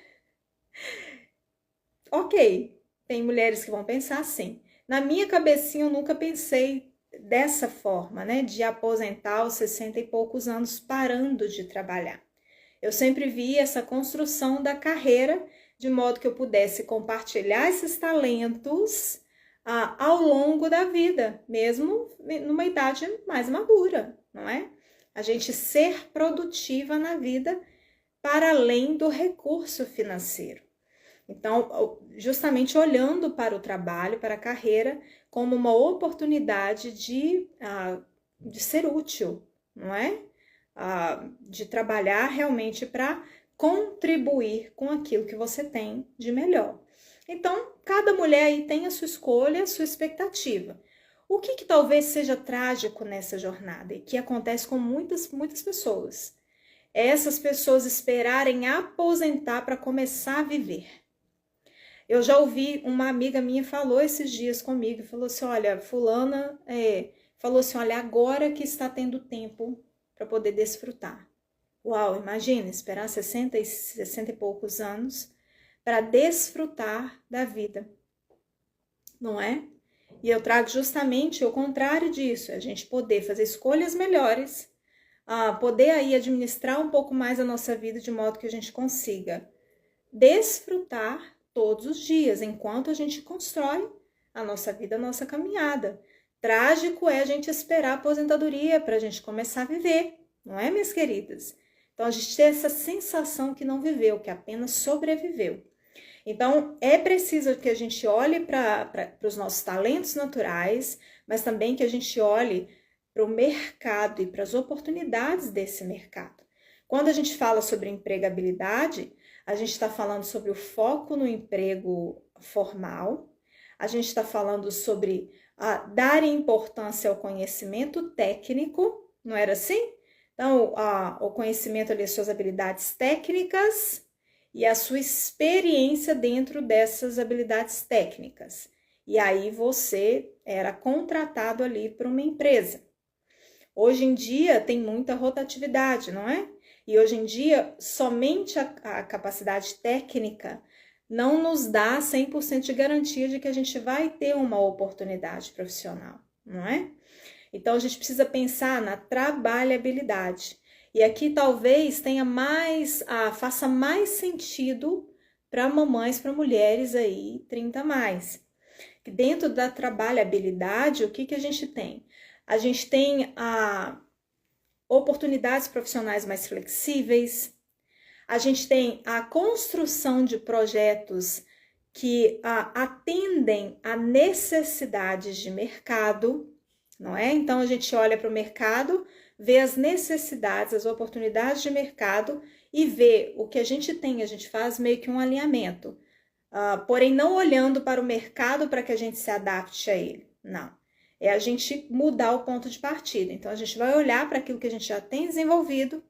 Ok, tem mulheres que vão pensar assim. Na minha cabecinha eu nunca pensei dessa forma, né? De aposentar aos 60 e poucos anos parando de trabalhar. Eu sempre vi essa construção da carreira de modo que eu pudesse compartilhar esses talentos ao longo da vida, mesmo numa idade mais madura, não é? A gente ser produtiva na vida para além do recurso financeiro. Então, justamente olhando para o trabalho, para a carreira, como uma oportunidade de ser útil, não é? De trabalhar realmente para contribuir com aquilo que você tem de melhor. Então, cada mulher aí tem a sua escolha, a sua expectativa. O que talvez seja trágico nessa jornada e que acontece com muitas pessoas? É essas pessoas esperarem aposentar para começar a viver. Eu já ouvi, uma amiga minha falou esses dias comigo, falou assim, olha, fulana, falou assim, olha, agora que está tendo tempo para poder desfrutar. Uau, imagina, esperar 60 e poucos anos para desfrutar da vida, não é? E eu trago justamente o contrário disso, a gente poder fazer escolhas melhores, poder aí administrar um pouco mais a nossa vida de modo que a gente consiga desfrutar todos os dias, enquanto a gente constrói a nossa vida, a nossa caminhada. Trágico é a gente esperar a aposentadoria para a gente começar a viver, não é, minhas queridas? Então, a gente tem essa sensação que não viveu, que apenas sobreviveu. Então, é preciso que a gente olhe para os nossos talentos naturais, mas também que a gente olhe para o mercado e para as oportunidades desse mercado. Quando a gente fala sobre empregabilidade, a gente está falando sobre o foco no emprego formal, a gente está falando sobre dar importância ao conhecimento técnico, não era assim? Então, o conhecimento ali, as suas habilidades técnicas e a sua experiência dentro dessas habilidades técnicas. E aí você era contratado ali por uma empresa. Hoje em dia tem muita rotatividade, não é? E hoje em dia somente a capacidade técnica não nos dá 100% de garantia de que a gente vai ter uma oportunidade profissional, não é? Então, a gente precisa pensar na trabalhabilidade. E aqui talvez tenha faça mais sentido para mamães, para mulheres aí 30 a mais. Dentro da trabalhabilidade, o que a gente tem? A gente tem oportunidades profissionais mais flexíveis, a gente tem a construção de projetos que atendem a necessidades de mercado, não é? Então, a gente olha para o mercado, vê as necessidades, as oportunidades de mercado e vê o que a gente tem, a gente faz meio que um alinhamento. Porém, não olhando para o mercado para que a gente se adapte a ele, não. É a gente mudar o ponto de partida. Então, a gente vai olhar para aquilo que a gente já tem desenvolvido,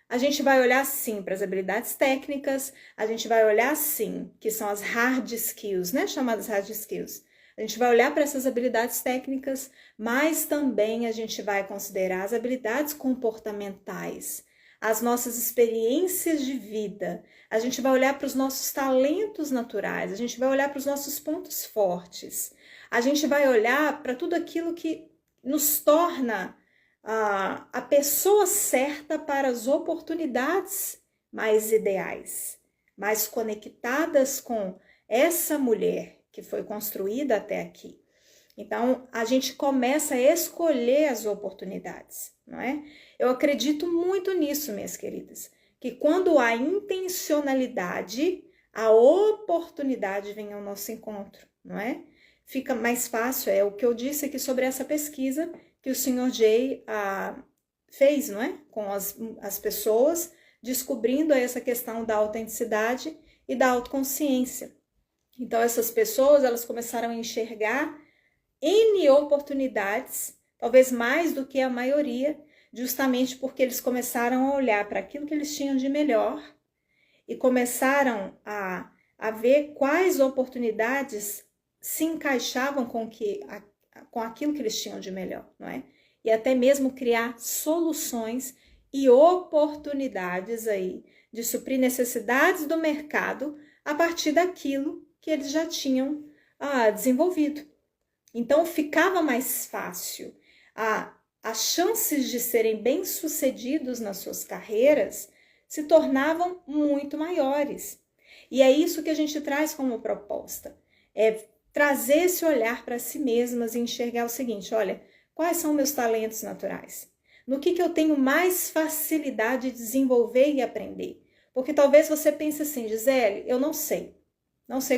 a gente vai olhar sim para as habilidades técnicas, a gente vai olhar sim, que são as hard skills, né? Chamadas hard skills. A gente vai olhar para essas habilidades técnicas, mas também a gente vai considerar as habilidades comportamentais, as nossas experiências de vida. A gente vai olhar para os nossos talentos naturais, a gente vai olhar para os nossos pontos fortes. A gente vai olhar para tudo aquilo que nos torna a pessoa certa para as oportunidades mais ideais, mais conectadas com essa mulher que foi construída até aqui. Então, a gente começa a escolher as oportunidades, não é? Eu acredito muito nisso, minhas queridas, que quando há intencionalidade, a oportunidade vem ao nosso encontro, não é? Fica mais fácil, é o que eu disse aqui sobre essa pesquisa que o Sr. Jay fez, não é? Com as pessoas, descobrindo essa questão da autenticidade e da autoconsciência. Então, essas pessoas, elas começaram a enxergar N oportunidades, talvez mais do que a maioria, justamente porque eles começaram a olhar para aquilo que eles tinham de melhor e começaram a ver quais oportunidades se encaixavam com aquilo que eles tinham de melhor, não é? E até mesmo criar soluções e oportunidades aí de suprir necessidades do mercado a partir daquilo que eles já tinham desenvolvido. Então, ficava mais fácil. As chances de serem bem-sucedidos nas suas carreiras se tornavam muito maiores. E é isso que a gente traz como proposta. É trazer esse olhar para si mesmas e enxergar o seguinte, olha, quais são meus talentos naturais? No que eu tenho mais facilidade de desenvolver e aprender? Porque talvez você pense assim, Gisele, eu não sei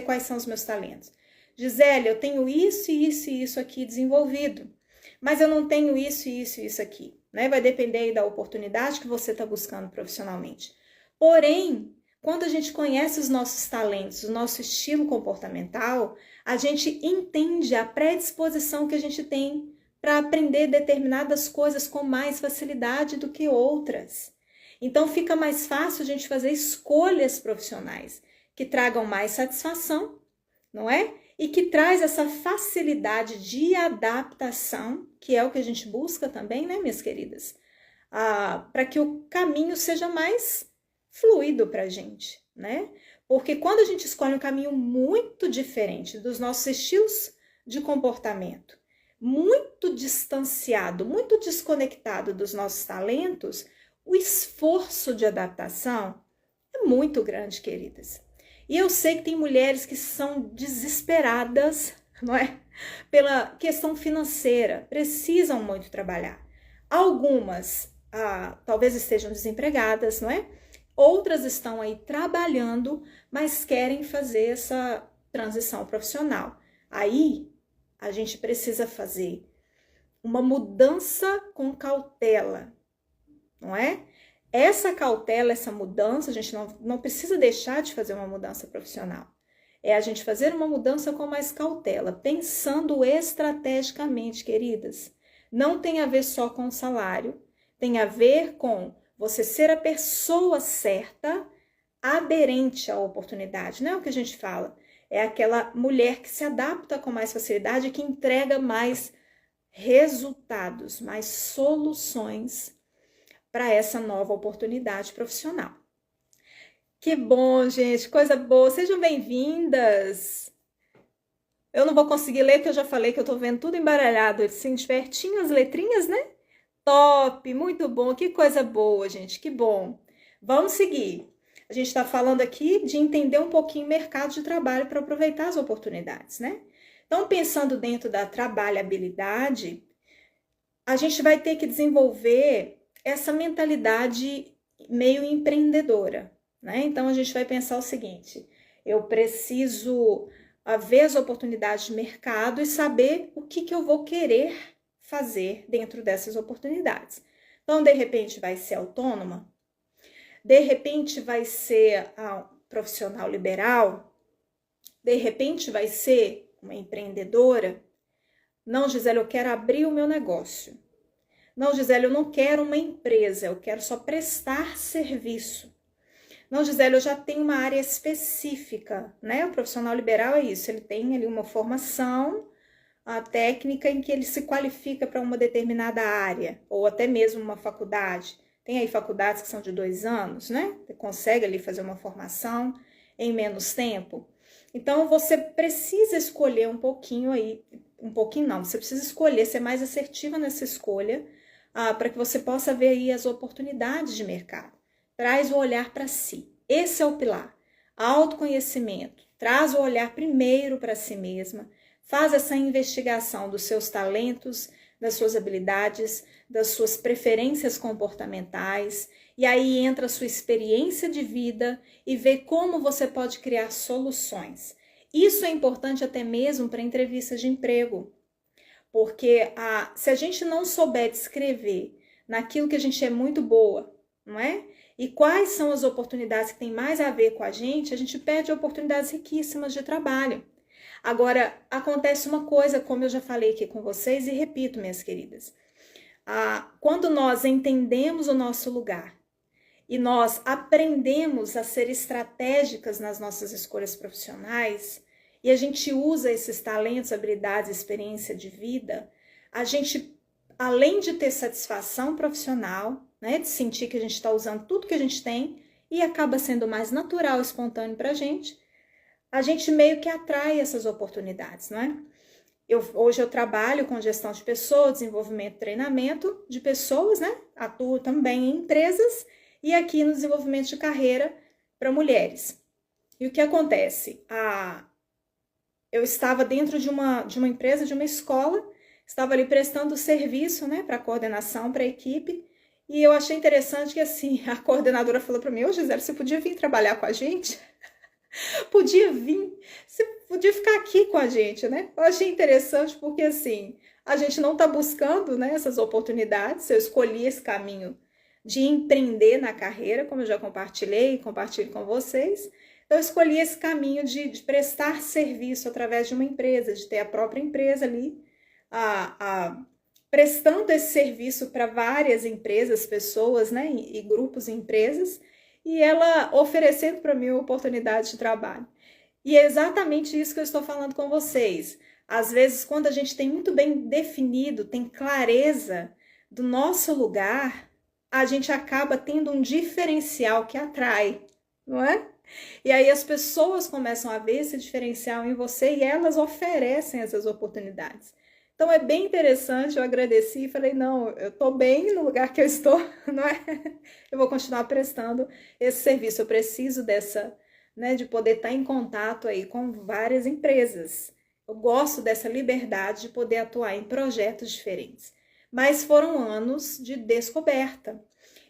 quais são os meus talentos. Gisele, eu tenho isso e isso e isso aqui desenvolvido, mas eu não tenho isso e isso e isso aqui, né? Vai depender aí da oportunidade que você está buscando profissionalmente. Porém, quando a gente conhece os nossos talentos, o nosso estilo comportamental, a gente entende a predisposição que a gente tem para aprender determinadas coisas com mais facilidade do que outras. Então, fica mais fácil a gente fazer escolhas profissionais que tragam mais satisfação, não é? E que traz essa facilidade de adaptação, que é o que a gente busca também, né, minhas queridas? Para que o caminho seja mais fluido para a gente, né? Porque quando a gente escolhe um caminho muito diferente dos nossos estilos de comportamento, muito distanciado, muito desconectado dos nossos talentos, o esforço de adaptação é muito grande, queridas. E eu sei que tem mulheres que são desesperadas, não é? Pela questão financeira, precisam muito trabalhar. Algumas talvez estejam desempregadas, não é? Outras estão aí trabalhando, mas querem fazer essa transição profissional. Aí a gente precisa fazer uma mudança com cautela, não é? Essa cautela, essa mudança, a gente não precisa deixar de fazer uma mudança profissional. É a gente fazer uma mudança com mais cautela, pensando estrategicamente, queridas. Não tem a ver só com o salário, tem a ver com você ser a pessoa certa, aderente à oportunidade. Não é o que a gente fala, é aquela mulher que se adapta com mais facilidade, que entrega mais resultados, mais soluções para essa nova oportunidade profissional. Que bom, gente, coisa boa. Sejam bem-vindas. Eu não vou conseguir ler, porque eu já falei que eu tô vendo tudo embaralhado, assim, de pertinho as letrinhas, né? Top, muito bom, que coisa boa, gente, que bom. Vamos seguir. A gente está falando aqui de entender um pouquinho o mercado de trabalho para aproveitar as oportunidades, né? Então, pensando dentro da trabalhabilidade, a gente vai ter que desenvolver essa mentalidade meio empreendedora, né? Então, a gente vai pensar o seguinte: eu preciso ver as oportunidades de mercado e saber o que eu vou querer fazer dentro dessas oportunidades. Então, de repente, vai ser autônoma, de repente, vai ser profissional liberal, de repente, vai ser uma empreendedora. Não, Gisele, eu quero abrir o meu negócio. Não, Gisele, eu não quero uma empresa, eu quero só prestar serviço. Não, Gisele, eu já tenho uma área específica, né? O profissional liberal é isso, ele tem ali uma formação, a técnica em que ele se qualifica para uma determinada área, ou até mesmo uma faculdade. Tem aí faculdades que são de 2 anos, né? Você consegue ali fazer uma formação em menos tempo. Então, você precisa escolher um pouquinho aí, um pouquinho não, você precisa escolher, ser mais assertiva nessa escolha, para que você possa ver aí as oportunidades de mercado. Traz o olhar para si. Esse é o pilar. Autoconhecimento. Traz o olhar primeiro para si mesma. Faz essa investigação dos seus talentos, das suas habilidades, das suas preferências comportamentais. E aí entra a sua experiência de vida e vê como você pode criar soluções. Isso é importante até mesmo para entrevistas de emprego. Porque se a gente não souber descrever naquilo que a gente é muito boa, não é? E quais são as oportunidades que têm mais a ver com a gente perde oportunidades riquíssimas de trabalho. Agora, acontece uma coisa, como eu já falei aqui com vocês, e repito, minhas queridas. Quando nós entendemos o nosso lugar e nós aprendemos a ser estratégicas nas nossas escolhas profissionais, e a gente usa esses talentos, habilidades, experiência de vida, a gente, além de ter satisfação profissional, né, de sentir que a gente está usando tudo que a gente tem e acaba sendo mais natural, espontâneo para a gente meio que atrai essas oportunidades, não é? Hoje eu trabalho com gestão de pessoas, desenvolvimento e treinamento de pessoas, né? Atuo também em empresas e aqui no desenvolvimento de carreira para mulheres. E o que acontece? Eu estava dentro de uma empresa, de uma escola, estava ali prestando serviço, né, para a coordenação, para a equipe, e eu achei interessante que, assim, a coordenadora falou para mim: ô Gisele, você podia vir trabalhar com a gente? Podia vir, você podia ficar aqui com a gente, né? Eu achei interessante porque, assim, a gente não está buscando, né, essas oportunidades. Eu escolhi esse caminho de empreender na carreira, como eu já compartilhei e compartilho com vocês. Eu escolhi esse caminho de prestar serviço através de uma empresa, de ter a própria empresa ali, prestando esse serviço para várias empresas, pessoas, né, e grupos e empresas, e ela oferecendo para mim uma oportunidade de trabalho. E é exatamente isso que eu estou falando com vocês. Às vezes, quando a gente tem muito bem definido, tem clareza do nosso lugar, a gente acaba tendo um diferencial que atrai, não é? E aí as pessoas começam a ver esse diferencial em você e elas oferecem essas oportunidades. Então é bem interessante, eu agradeci e falei: não, eu estou bem no lugar que eu estou, não é? Eu vou continuar prestando esse serviço, eu preciso dessa, né, de poder estar em contato aí com várias empresas. Eu gosto dessa liberdade de poder atuar em projetos diferentes. Mas foram anos de descoberta.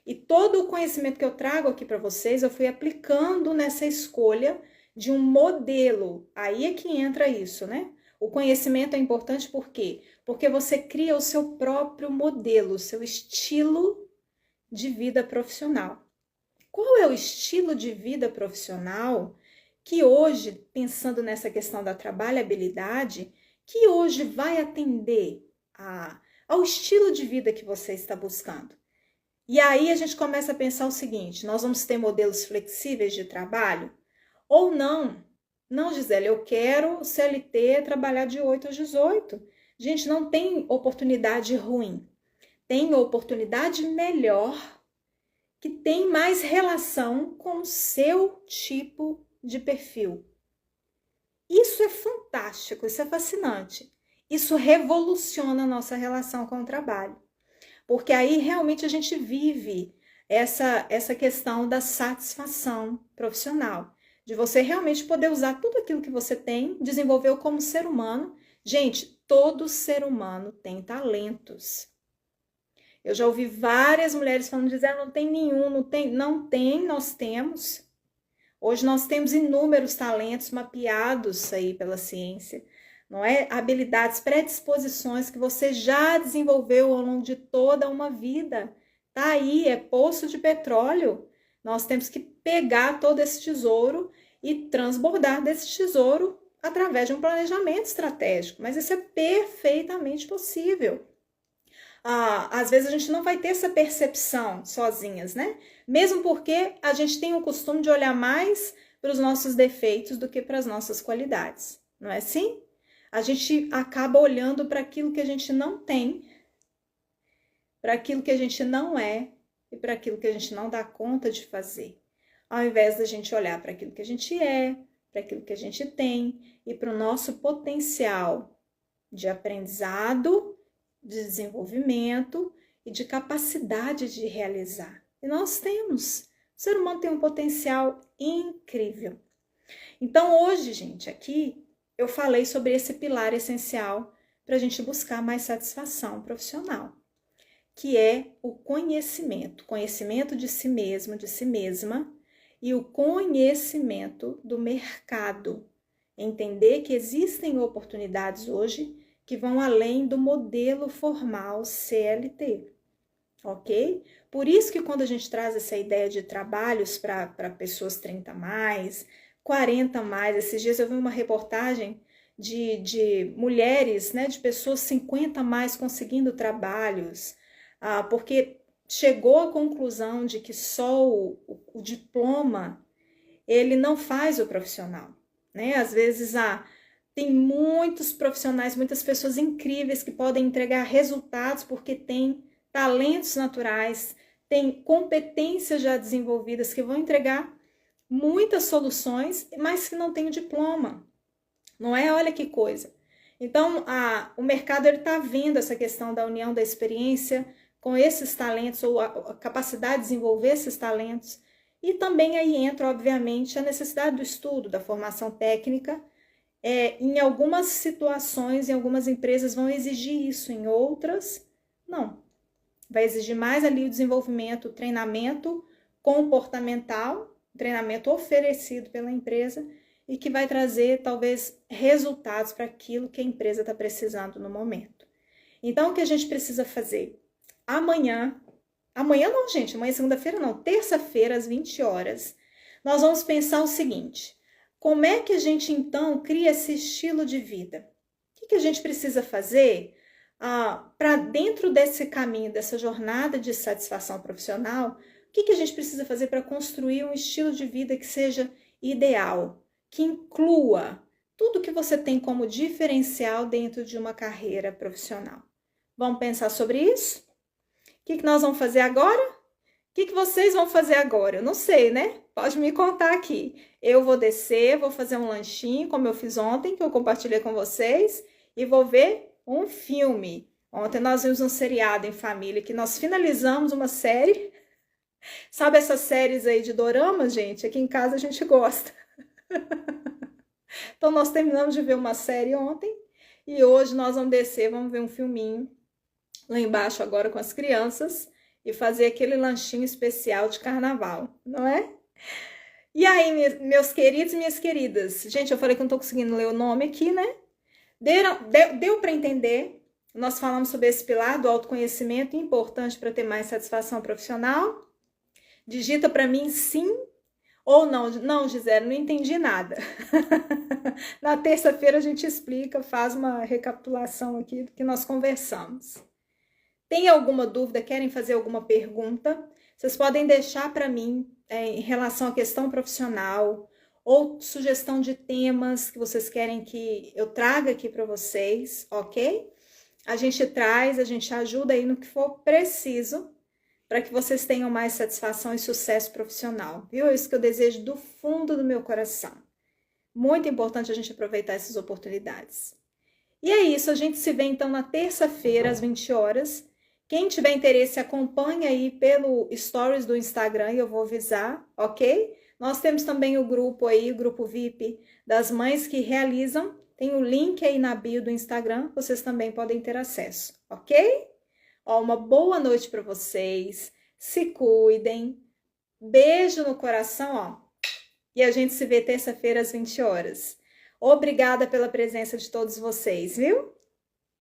E todo o conhecimento que eu trago aqui para vocês, eu fui aplicando nessa escolha de um modelo. Aí é que entra isso, né? O conhecimento é importante por quê? Porque você cria o seu próprio modelo, o seu estilo de vida profissional. Qual é o estilo de vida profissional que hoje, pensando nessa questão da trabalhabilidade, que hoje vai atender ao estilo de vida que você está buscando? E aí a gente começa a pensar o seguinte: nós vamos ter modelos flexíveis de trabalho? Ou não? Não, Gisele, eu quero CLT, trabalhar de 8 às 18. Gente, não tem oportunidade ruim. Tem oportunidade melhor que tem mais relação com o seu tipo de perfil. Isso é fantástico, isso é fascinante. Isso revoluciona a nossa relação com o trabalho. Porque aí realmente a gente vive essa questão da satisfação profissional. De você realmente poder usar tudo aquilo que você tem, desenvolveu como ser humano. Gente, todo ser humano tem talentos. Eu já ouvi várias mulheres falando, dizendo, não tem nenhum, não tem, nós temos. Hoje nós temos inúmeros talentos mapeados aí pela ciência, não é? Habilidades, predisposições que você já desenvolveu ao longo de toda uma vida. Tá aí, é poço de petróleo. Nós temos que pegar todo esse tesouro e transbordar desse tesouro através de um planejamento estratégico. Mas isso é perfeitamente possível. Às vezes a gente não vai ter essa percepção sozinhas, né? Mesmo porque a gente tem o costume de olhar mais para os nossos defeitos do que para as nossas qualidades, não é assim? A gente acaba olhando para aquilo que a gente não tem, para aquilo que a gente não é e para aquilo que a gente não dá conta de fazer, ao invés da gente olhar para aquilo que a gente é, para aquilo que a gente tem e para o nosso potencial de aprendizado, de desenvolvimento e de capacidade de realizar. E nós temos. O ser humano tem um potencial incrível. Então, hoje, gente, aqui eu falei sobre esse pilar essencial para a gente buscar mais satisfação profissional, que é o conhecimento. Conhecimento de si mesmo, de si mesma, e o conhecimento do mercado. Entender que existem oportunidades hoje que vão além do modelo formal CLT, ok? Por isso que quando a gente traz essa ideia de trabalhos para pessoas 30 mais, 40 mais, esses dias eu vi uma reportagem de mulheres, né, de pessoas 50 mais conseguindo trabalhos, porque chegou à conclusão de que só o diploma, ele não faz o profissional, né? Às vezes tem muitos profissionais, muitas pessoas incríveis que podem entregar resultados porque têm talentos naturais, têm competências já desenvolvidas que vão entregar muitas soluções, mas que não têm o diploma. Não é? Olha que coisa. Então, o mercado está vendo essa questão da união da experiência com esses talentos, ou a capacidade de desenvolver esses talentos. E também aí entra, obviamente, a necessidade do estudo, da formação técnica. Em algumas situações, em algumas empresas vão exigir isso, em outras, não. Vai exigir mais ali o desenvolvimento, o treinamento comportamental, treinamento oferecido pela empresa e que vai trazer, talvez, resultados para aquilo que a empresa está precisando no momento. Então, o que a gente precisa fazer? Amanhã não, gente, amanhã é segunda-feira não, terça-feira às 20 horas, nós vamos pensar o seguinte: como é que a gente, então, cria esse estilo de vida? O que a gente precisa fazer para dentro desse caminho, dessa jornada de satisfação profissional, o que a gente precisa fazer para construir um estilo de vida que seja ideal, que inclua tudo que você tem como diferencial dentro de uma carreira profissional? Vamos pensar sobre isso? O que nós vamos fazer agora? O que vocês vão fazer agora? Eu não sei, né? Pode me contar aqui. Eu vou descer, vou fazer um lanchinho, como eu fiz ontem, que eu compartilhei com vocês, e vou ver um filme. Ontem nós vimos um seriado em família, que nós finalizamos uma série. Sabe essas séries aí de dorama, gente? Aqui em casa a gente gosta. Então nós terminamos de ver uma série ontem, e hoje nós vamos descer, vamos ver um filminho lá embaixo agora com as crianças, e fazer aquele lanchinho especial de carnaval, não é? E aí, meus queridos e minhas queridas, gente, eu falei que não tô conseguindo ler o nome aqui, né? Deu para entender? Nós falamos sobre esse pilar do autoconhecimento, importante para ter mais satisfação profissional. Digita para mim sim ou não. Não, Gisele, não entendi nada. Na terça-feira a gente explica, faz uma recapitulação aqui do que nós conversamos. Tem alguma dúvida? Querem fazer alguma pergunta? Vocês podem deixar para mim em relação à questão profissional ou sugestão de temas que vocês querem que eu traga aqui para vocês, ok? A gente traz, a gente ajuda aí no que for preciso, para que vocês tenham mais satisfação e sucesso profissional, viu? É isso que eu desejo do fundo do meu coração. Muito importante a gente aproveitar essas oportunidades. E é isso, a gente se vê então na terça-feira, às 20 horas. Quem tiver interesse, acompanha aí pelo Stories do Instagram e eu vou avisar, ok? Nós temos também o grupo aí, o grupo VIP das mães que realizam. Tem o link aí na bio do Instagram, vocês também podem ter acesso, ok? Ó, uma boa noite para vocês, se cuidem, beijo no coração, ó. E a gente se vê terça-feira às 20 horas. Obrigada pela presença de todos vocês, viu?